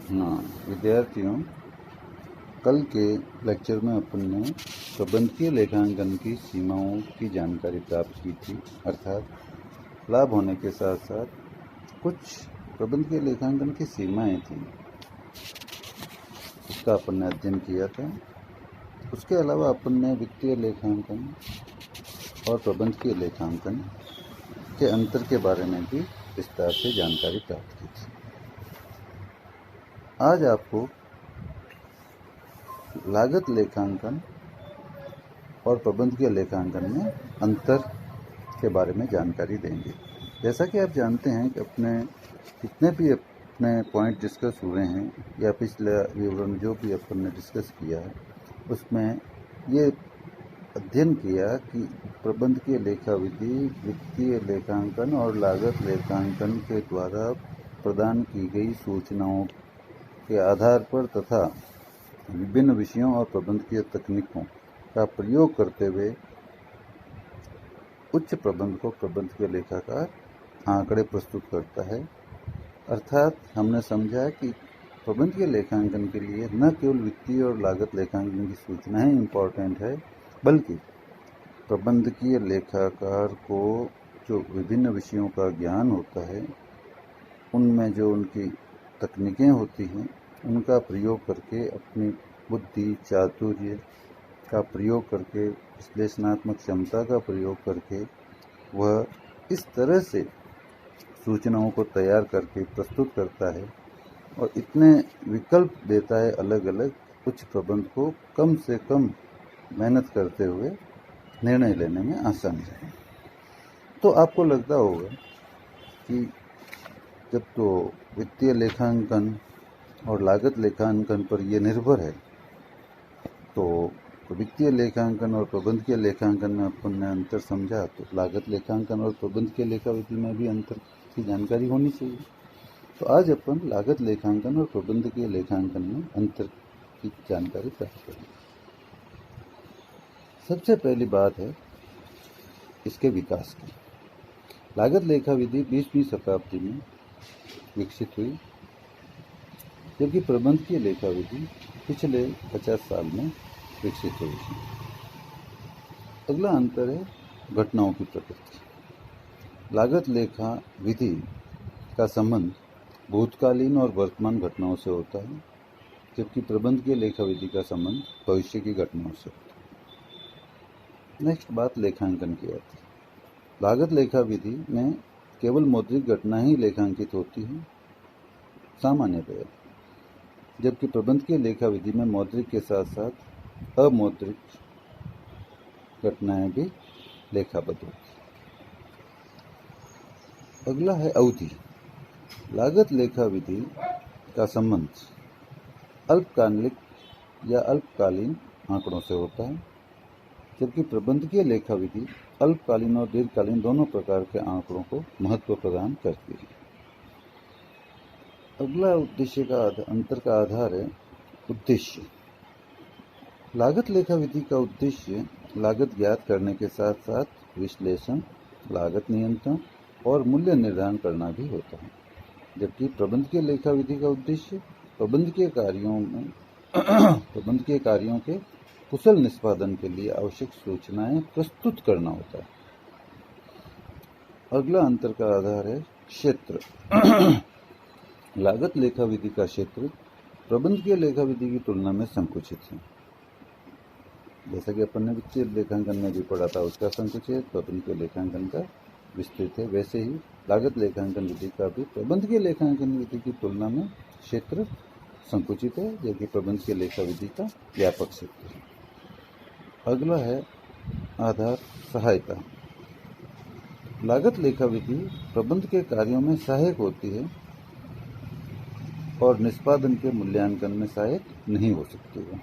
हाँ विद्यार्थियों, कल के लेक्चर में अपन ने प्रबंधकीय लेखांकन की सीमाओं की जानकारी प्राप्त की थी, अर्थात लाभ होने के साथ साथ कुछ प्रबंधकीय लेखांकन की सीमाएं थी, उसका अपन ने अध्ययन किया था। उसके अलावा अपन ने वित्तीय लेखांकन और प्रबंधकीय लेखांकन के अंतर के बारे में भी विस्तार से जानकारी प्राप्त की थी। आज आपको लागत लेखांकन और प्रबंधकीय लेखांकन में अंतर के बारे में जानकारी देंगे। जैसा कि आप जानते हैं कि अपने जितने भी अपने पॉइंट डिस्कस हुए हैं या पिछले विवरण जो भी अपन ने डिस्कस किया है, उसमें ये अध्ययन किया कि प्रबंधकीय लेखा विधि वित्तीय लेखांकन और लागत लेखांकन के द्वारा प्रदान की गई सूचनाओं के आधार पर तथा विभिन्न विषयों और प्रबंधकीय तकनीकों का प्रयोग करते हुए उच्च प्रबंध को प्रबंधकीय लेखाकार आंकड़े प्रस्तुत करता है। अर्थात हमने समझा कि प्रबंधकीय लेखांकन के लिए न केवल वित्तीय और लागत लेखांकन की सूचनाएं इम्पोर्टेंट है, बल्कि प्रबंधकीय लेखाकार को जो विभिन्न विषयों का ज्ञान होता है, उनमें जो उनकी तकनीकें होती हैं, उनका प्रयोग करके अपनी बुद्धि चातुर्य का प्रयोग करके, विश्लेषणात्मक क्षमता का प्रयोग करके वह इस तरह से सूचनाओं को तैयार करके प्रस्तुत करता है और इतने विकल्प देता है अलग अलग, उच्च प्रबंध को कम से कम मेहनत करते हुए निर्णय लेने में आसानी रहे। तो आपको लगता होगा कि जब तो वित्तीय लेखांकन और लागत लेखांकन पर यह निर्भर है, तो वित्तीय लेखांकन और प्रबंधकीय लेखांकन में अपन ने अंतर समझा, तो लागत लेखांकन और प्रबंधकीय लेखा विधि में भी अंतर की जानकारी होनी चाहिए। तो आज अपन लागत लेखांकन और प्रबंधकीय लेखांकन में अंतर की जानकारी प्राप्त करेंगे। सबसे पहली बात है इसके विकास की। लागत लेखा विधि 20वीं शताब्दी में विकसित हुई, जबकि प्रबंधकीय लेखा विधि पिछले 50 साल में विकसित हुई है। अगला अंतर है घटनाओं की प्रकृति। लागत लेखा विधि का संबंध भूतकालीन और वर्तमान घटनाओं से होता है, जबकि प्रबंधकीय लेखा विधि का संबंध भविष्य की घटनाओं से होता है। नेक्स्ट बात लेखांकन की आती है। लागत लेखा विधि में केवल मौद्रिक घटना ही लेखांकित होती है सामान्यतया, जबकि प्रबंधकीय लेखा विधि में मौद्रिक के साथ साथ अमौद्रिक घटनाएं भी लेखाबद्ध होती हैं। अगला है अवधि। लागत लेखा विधि का संबंध अल्पकालिक या अल्पकालीन आंकड़ों से होता है, जबकि प्रबंधकीय लेखा विधि अल्पकालीन और दीर्घकालीन दोनों प्रकार के आंकड़ों को महत्व प्रदान करती है। अगला उद्देश्य का अंतर का आधार है उद्देश्य। लागत लेखा विधि का उद्देश्य लागत ज्ञात करने के साथ साथ विश्लेषण, लागत नियंत्रण और मूल्य निर्धारण करना भी होता है, जबकि प्रबंधकीय लेखा विधि का उद्देश्य प्रबंधकीय कार्यों के कुशल निष्पादन के लिए आवश्यक सूचनाएं प्रस्तुत करना होता है। अगला अंतर का आधार है क्षेत्र। लागत लेखा विधि का क्षेत्र प्रबंधकीय लेखा विधि की तुलना में संकुचित है। जैसा कि अपन ने वित्तीय लेखांकन में भी पढ़ा था, उसका संकुचित, प्रबंधकीय लेखांकन का विस्तृत है। वैसे ही लागत लेखांकन विधि का भी प्रबंधकीय लेखांकन विधि की तुलना में क्षेत्र संकुचित है, जबकि प्रबंधकीय लेखा विधि का व्यापक क्षेत्र है। अगला है आधार सहायता। लागत लेखा विधि प्रबंध के कार्यों में सहायक होती है और निष्पादन के मूल्यांकन में सहायक नहीं हो सकती है,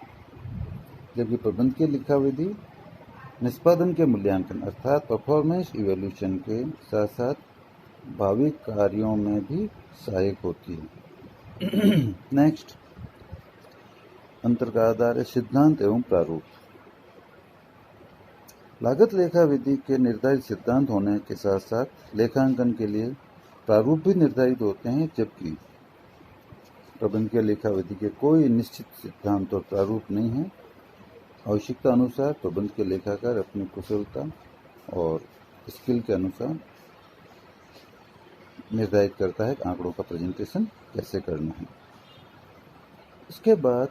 जबकि प्रबंधकीय लेखा विधि निष्पादन के मूल्यांकन अर्थात परफॉर्मेंस इवैल्यूएशन के साथ साथ भावी कार्यों में भी सहायक होती है। नेक्स्ट अंतर का आधार है सिद्धांत एवं प्रारूप। लागत लेखा विधि के निर्धारित सिद्धांत होने के साथ साथ लेखांकन के लिए प्रारूप भी निर्धारित होते हैं, जबकि प्रबंधकीय लेखा विधि के कोई निश्चित सिद्धांत और प्रारूप नहीं है। आवश्यकता अनुसार प्रबंधकीय लेखाकार अपनी कुशलता और स्किल के अनुसार निर्धारित करता है कि आंकड़ों का प्रेजेंटेशन कैसे करना है। इसके बाद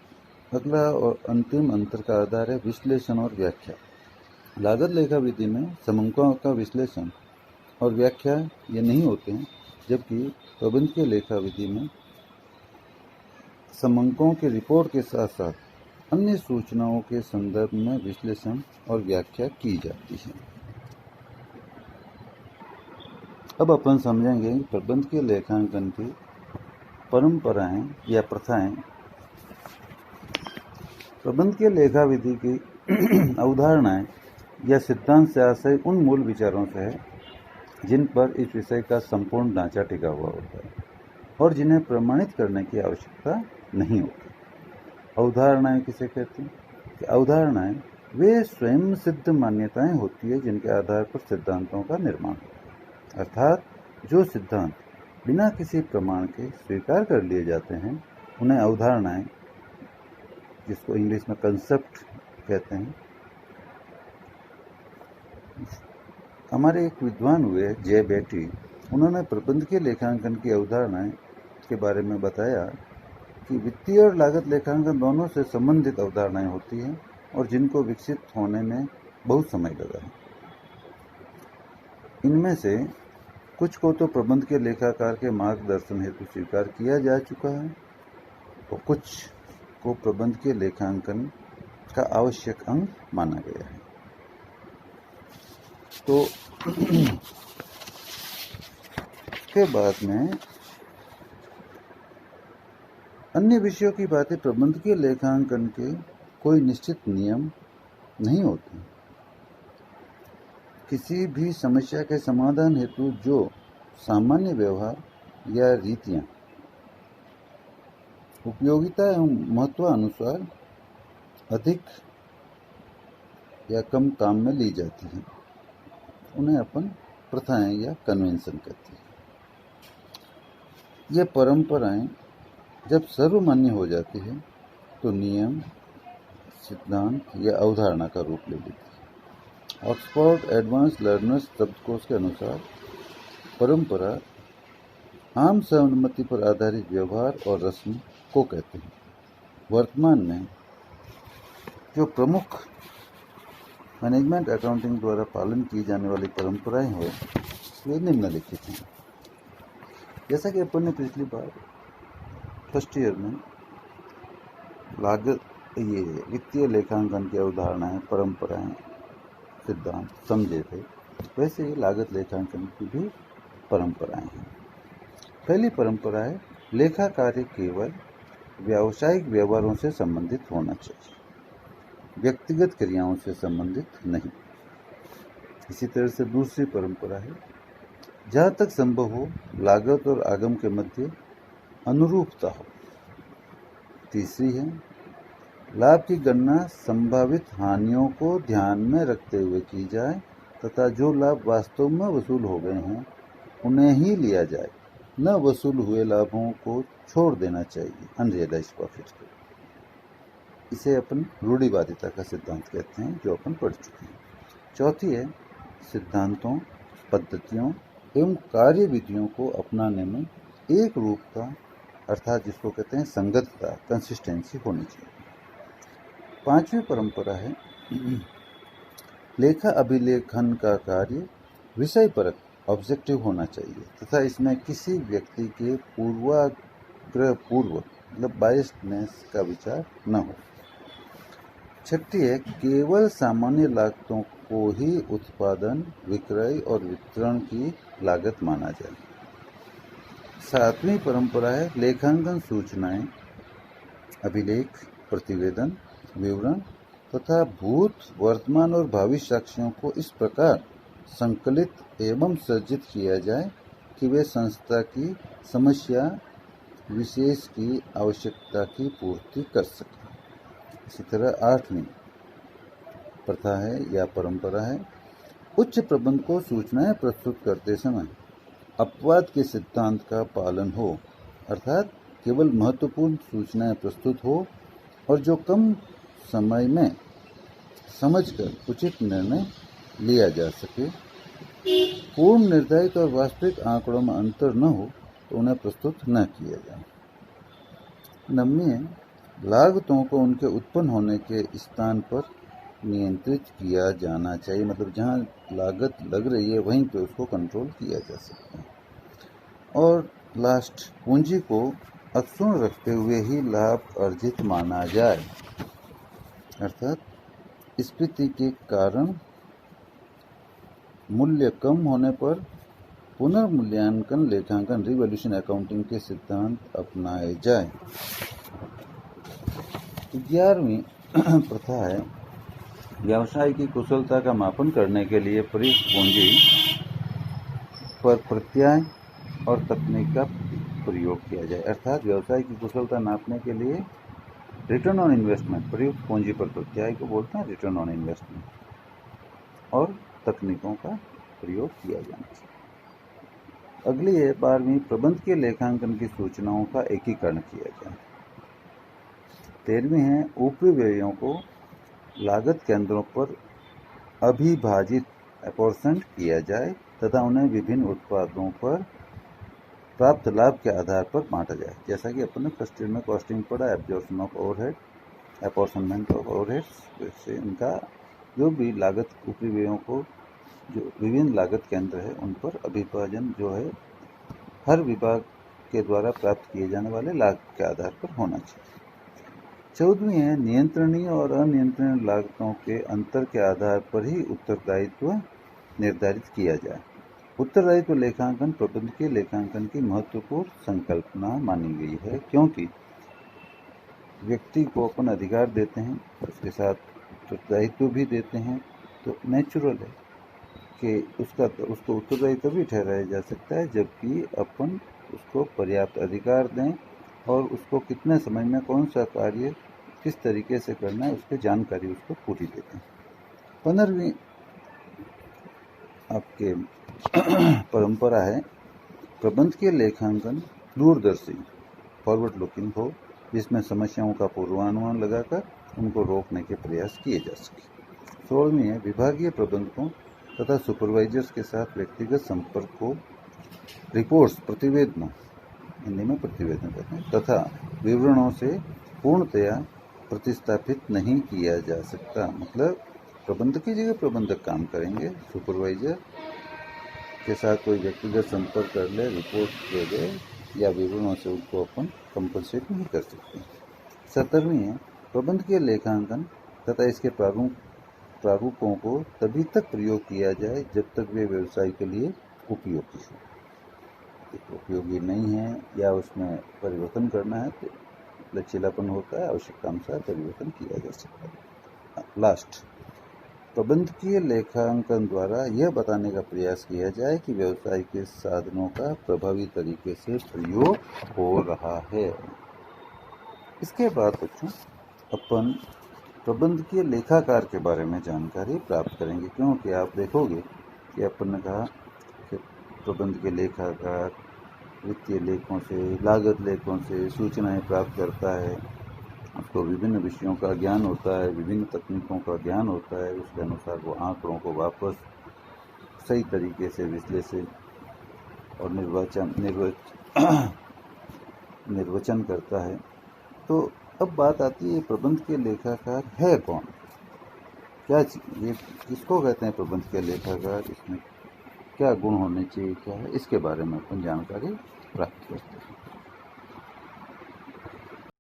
अगला और अंतिम अंतर का आधार है विश्लेषण और व्याख्या। लागत लेखा विधि में समंकों का विश्लेषण और व्याख्या ये नहीं होते हैं, जबकि प्रबंधकीय लेखा विधि में समंकों की रिपोर्ट के साथ साथ अन्य सूचनाओं के संदर्भ में विश्लेषण और व्याख्या की जाती है। अब अपन समझेंगे प्रबंधकीय लेखांकन की परंपराएं या प्रथाएं। प्रबंधकीय लेखा विधि की अवधारणाएं या सिद्धांत से आशय उन मूल विचारों से है जिन पर इस विषय का संपूर्ण ढांचा टिका हुआ होता है और जिन्हें प्रमाणित करने की आवश्यकता नहीं होती। अवधारणाएं किसे कहते हैं? कि अवधारणाएं वे स्वयं सिद्ध मान्यताएं होती है जिनके आधार पर सिद्धांतों का निर्माण होता है। अर्थात जो सिद्धांत बिना किसी प्रमाण के स्वीकार कर लिए जाते हैं उन्हें अवधारणाएं, जिसको इंग्लिश में कंसेप्ट कहते हैं। हमारे एक विद्वान हुए जे बेटी, उन्होंने प्रबंधकीय लेखांकन की अवधारणाएं के बारे में बताया कि वित्तीय और लागत लेखांकन दोनों से संबंधित अवधारणाएं होती हैं और जिनको विकसित होने में बहुत समय लगा है। इनमें से कुछ को तो प्रबंधकीय लेखाकार के मार्गदर्शन हेतु स्वीकार किया जा चुका है और कुछ को प्रबंधकीय लेखांकन का आवश्यक अंग माना गया है। तो इसके बाद में अन्य विषयों की बातें प्रबंधकीय लेखांकन के कोई निश्चित नियम नहीं होते। किसी भी समस्या के समाधान हेतु जो सामान्य व्यवहार या रीतियां उपयोगिता एवं महत्वानुसार अधिक या कम काम में ली जाती हैं, उन्हें अपन प्रथाएं या कन्वेंशन कहते हैं। ये परंपराएं जब सर्वमान्य हो जाती है तो नियम, सिद्धांत या अवधारणा का रूप ले लेती है। ऑक्सफोर्ड एडवांस लर्नर्स शब्दकोश के अनुसार परंपरा आम सहमति पर आधारित व्यवहार और रस्म को कहते हैं। वर्तमान में जो प्रमुख मैनेजमेंट अकाउंटिंग द्वारा पालन की जाने वाली परंपराएं हो वे निम्नलिखित हैं। जैसा कि अपन ने पिछली बार फर्स्ट ईयर में लागत ये वित्तीय लेखांकन की अवधारणाएं, परंपराएं, सिद्धांत समझे थे, वैसे ही लागत लेखांकन की भी परंपराएं हैं। पहली परंपरा है लेखा कार्य केवल व्यावसायिक व्यवहारों से संबंधित होना चाहिए, व्यक्तिगत क्रियाओं से संबंधित नहीं। इसी तरह से दूसरी परंपरा है जहाँ तक संभव हो लागत और आगम के मध्य अनुरूपता हो। तीसरी है लाभ की गणना संभावित हानियों को ध्यान में रखते हुए की जाए तथा जो लाभ वास्तव में वसूल हो गए हैं उन्हें ही लिया जाए, न वसूल हुए लाभों को छोड़ देना चाहिए, अनरियलाइज्ड प्रॉफिट को। इसे अपन रूढ़िवादिता का सिद्धांत कहते हैं, जो अपन पढ़ चुके हैं। चौथी है सिद्धांतों, पद्धतियों एवं कार्य विधियों को अपनाने में एक रूपता, अर्थात जिसको कहते हैं संगतता, कंसिस्टेंसी होनी चाहिए। पांचवी परंपरा है लेखा अभिलेखन का कार्य विषय परक, ऑब्जेक्टिव होना चाहिए तथा इसमें किसी व्यक्ति के पूर्वाग्रह पूर्वक मतलब बायस्डनेस का विचार न हो। छठी है केवल सामान्य लागतों को ही उत्पादन, विक्रय और वितरण की लागत माना जाए। सातवीं परंपरा है लेखांकन सूचनाएं, अभिलेख, प्रतिवेदन, विवरण तथा भूत, वर्तमान और भावी साक्ष्यों को इस प्रकार संकलित एवं सज्जित किया जाए कि वे संस्था की समस्या विशेष की आवश्यकता की पूर्ति कर सके। इसी तरह आठवीं प्रथा है या परंपरा है उच्च प्रबंध को सूचनाएं प्रस्तुत करते समय अपवाद के सिद्धांत का पालन हो, अर्थात केवल महत्वपूर्ण सूचनाएं प्रस्तुत हो और जो कम समय में समझकर उचित निर्णय लिया जा सके। पूर्व निर्धारित और वास्तविक आंकड़ों में अंतर न हो तो उन्हें प्रस्तुत न किया जाए। नवमीय, लागतों को उनके उत्पन्न होने के स्थान पर नियंत्रित किया जाना चाहिए, मतलब जहां लागत लग रही है वहीं पे उसको कंट्रोल किया जा सकता है। और लास्ट, पूंजी को अक्षुण्ण रखते हुए ही लाभ अर्जित माना जाए, अर्थात स्फीति के कारण मूल्य कम होने पर पुनर्मूल्यांकन लेखांकन रिवैल्यूएशन अकाउंटिंग के सिद्धांत अपनाए जाए। 11वीं प्रथा है व्यवसाय की कुशलता का मापन करने के लिए प्रयुक्त पूंजी पर प्रत्यय और तकनीक का प्रयोग किया जाए, अर्थात व्यवसाय की कुशलता नापने के लिए रिटर्न ऑन इन्वेस्टमेंट, प्रयुक्त पूंजी पर प्रत्यय को बोलते हैं रिटर्न ऑन इन्वेस्टमेंट, और तकनीकों का प्रयोग किया जाना चाहिए। अगली है 12वीं, प्रबंधकीय लेखांकन की सूचनाओं का एकीकरण किया जाए। 13वीं है ऊपरी व्ययों को लागत केंद्रों पर अभिभाजित अपॉर्शन्ड किया जाए तथा उन्हें विभिन्न उत्पादों पर प्राप्त लाभ के आधार पर बांटा जाए। जैसा कि अपन ने फर्स्ट ईयर में कॉस्टिंग पढ़ा, absorption of overhead, apportionment of overheads, वैसे इनका जो भी लागत ऊपरी व्ययों को जो विभिन्न लागत केंद्र है उन पर अभिभाजन जो है हर विभाग के द्वारा प्राप्त किए जाने वाले लाभ के आधार पर होना चाहिए। 14वीं है नियंत्रणीय और अनियंत्रणीय लागतों के अंतर के आधार पर ही उत्तरदायित्व निर्धारित किया जाए। उत्तरदायित्व लेखांकन प्रबंधकीय लेखांकन की महत्वपूर्ण संकल्पना मानी गई है, क्योंकि व्यक्ति को अपन अधिकार देते हैं, उसके साथ उत्तरदायित्व भी देते हैं, तो नेचुरल है कि उसको उत्तरदायी तभी ठहराया जा सकता है जबकि अपन उसको पर्याप्त अधिकार दें और उसको कितने समय में कौन सा कार्य किस तरीके से करना है उसकी जानकारी उसको पूरी देते हैं। 15वीं आपके परंपरा है प्रबंधकीय लेखांकन दूरदर्शी, फॉरवर्ड लुकिंग हो, जिसमें समस्याओं का पूर्वानुमान लगाकर उनको रोकने के प्रयास किए जा सके। 16वीं है विभागीय प्रबंधकों तथा सुपरवाइजर्स के साथ व्यक्तिगत संपर्क को रिपोर्ट्स, प्रतिवेदनों, हिंदी में प्रतिवेदन कहते हैं, तथा विवरणों से पूर्णतया प्रतिस्थापित नहीं किया जा सकता। मतलब प्रबंधक की जगह प्रबंधक काम करेंगे, सुपरवाइजर के साथ कोई व्यक्तिगत संपर्क कर ले, रिपोर्ट दे दे या विवरणों से उनको अपन कंपनसेट नहीं कर सकते। 17वीं है प्रबंधकीय लेखांकन तथा इसके प्रारूपों को तभी तक प्रयोग किया जाए जब तक वे व्यवसाय के लिए उपयोगी हो। उपयोगी नहीं है या उसमें परिवर्तन करना है तो लचीलापन होता है, आवश्यकता अनुसार परिवर्तन किया जा सकता है। लास्ट, प्रबंधकीय लेखांकन द्वारा यह बताने का प्रयास किया जाए कि व्यवसाय के साधनों का प्रभावी तरीके से प्रयोग हो रहा है। इसके बाद बच्चों अपन प्रबंधकीय लेखाकार के बारे में जानकारी प्राप्त करेंगे, क्योंकि आप देखोगे कि अपन ने कहा कि प्रबंधकीय लेखाकार वित्तीय लेखों से, लागत लेखों से सूचनाएं प्राप्त करता है, उसको विभिन्न विषयों का ज्ञान होता है, विभिन्न तकनीकों का ज्ञान होता है, उसके अनुसार वो आंकड़ों को वापस सही तरीके से विश्लेषण और निर्वचन करता है। तो अब बात आती है प्रबंधकीय लेखाकार है कौन, क्या ये किसको कहते हैं प्रबंधकीय लेखाकार, इसमें क्या गुण होने चाहिए, क्या है, इसके बारे में अपन जानकारी प्राप्त करते हैं।